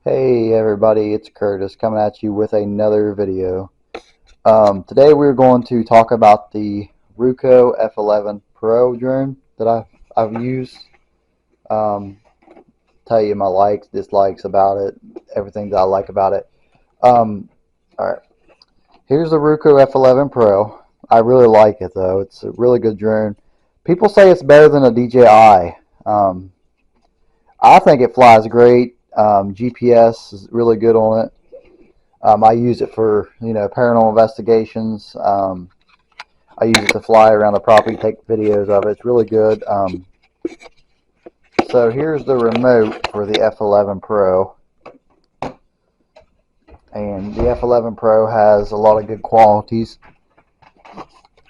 Hey everybody, it's Curtis coming at you with another video. Today we're going to talk about the Ruko F11 Pro drone that I've used. Um, tell you my likes, dislikes about it, everything that I like about it. Alright, here's the Ruko F11 Pro. I really like it though. It's a really good drone. People say it's better than a DJI. I think it flies great. GPS is really good on it. I use it for paranormal investigations. I use it to fly around the property, take videos of it. It's really good. So here's the remote for the F11 Pro, and the F11 Pro has a lot of good qualities.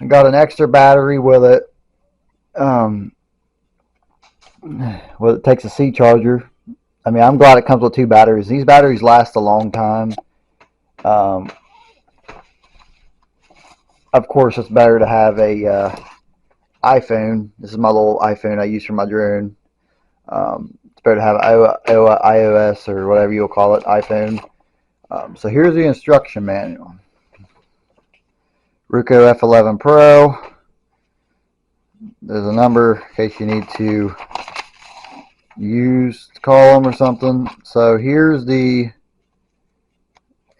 I got an extra battery with it. Well, it takes a C charger. I mean, I'm glad it comes with two batteries. These batteries last a long time. Um, of course, it's better to have a iPhone. This is my little iPhone I use for my drone. It's better to have iOS or whatever you'll call it, iPhone. So here's the instruction manual. Ruko F11 Pro. There's a number in case you need to call them or something. So here's the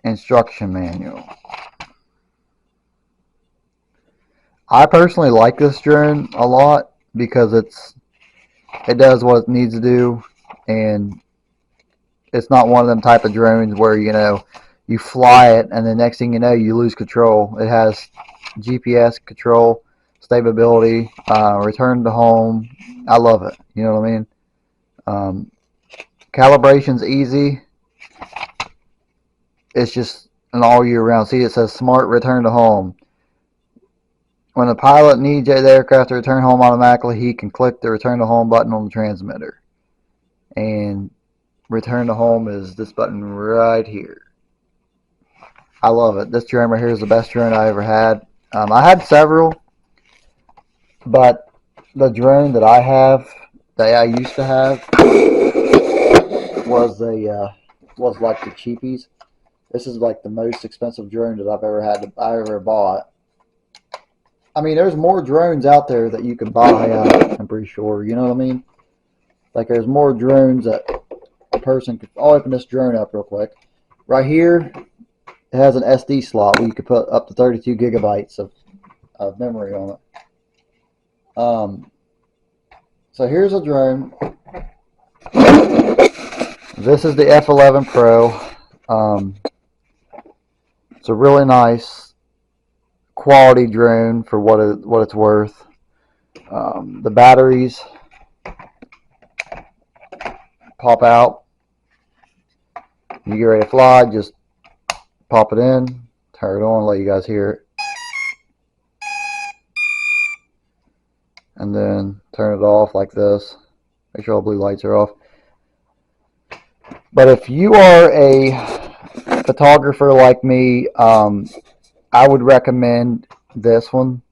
instruction manual. I personally like this drone a lot because it does what it needs to do, and it's not one of them type of drones where you fly it and the next thing you know you lose control. It has GPS control, stability, return to home. I love it. You know what I mean? Calibration's easy. It's just an all year round. See, it says smart return to home. When the pilot needs the aircraft to return home automatically, he can click the return to home button on the transmitter. And return to home is this button right here. I love it. This drone right here is the best drone I ever had. I had several, but the drone that I used to have, was like the cheapies. This is like the most expensive drone that I ever bought. I mean, there's more drones out there that you can buy. I'm pretty sure. You know what I mean? Like there's more drones that a person could. I'll open this drone up real quick. Right here, it has an SD slot where you could put up to 32 gigabytes of memory on it. So here's a drone. This is the F11 Pro. It's a really nice quality drone for what it's worth. The batteries pop out. You get ready to fly, just pop it in, turn it on, let you guys hear it, and then turn it off like this. Make sure all blue lights are off. But if you are a photographer like me, I would recommend this one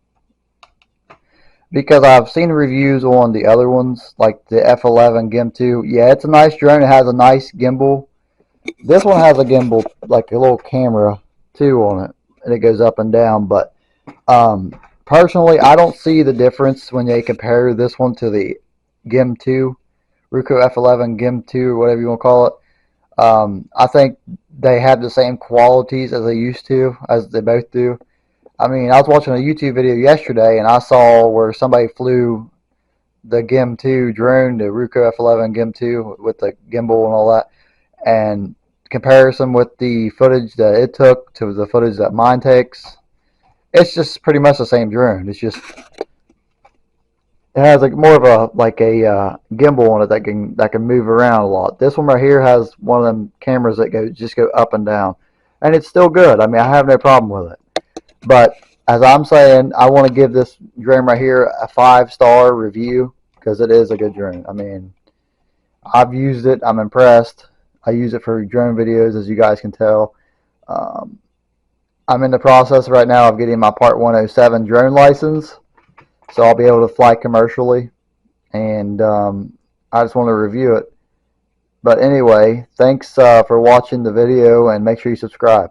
because I've seen reviews on the other ones, like the F11 Gim 2. Yeah, it's a nice drone. It has a nice gimbal. This one has a gimbal, like a little camera too on it, and it goes up and down. But personally, I don't see the difference when they compare this one to the Gim 2, Ruko F11 Gim 2, or whatever you want to call it. I think they have the same qualities as they used to, as they both do. I mean, I was watching a YouTube video yesterday, and I saw where somebody flew the Gim 2 drone, the Ruko F11 Gim 2, with the gimbal and all that, and comparison with the footage that it took to the footage that mine takes, it's just pretty much the same drone. It's just it has like more of a gimbal on it that can move around a lot. This one right here has one of them cameras that go up and down, and it's still good. I mean, I have no problem with it. But as I'm saying, I want to give this drone right here a 5-star review because it is a good drone. I mean, I've used it. I'm impressed. I use it for drone videos, as you guys can tell. I'm in the process right now of getting my Part 107 drone license, so I'll be able to fly commercially. And I just want to review it. But anyway, thanks for watching the video, and make sure you subscribe.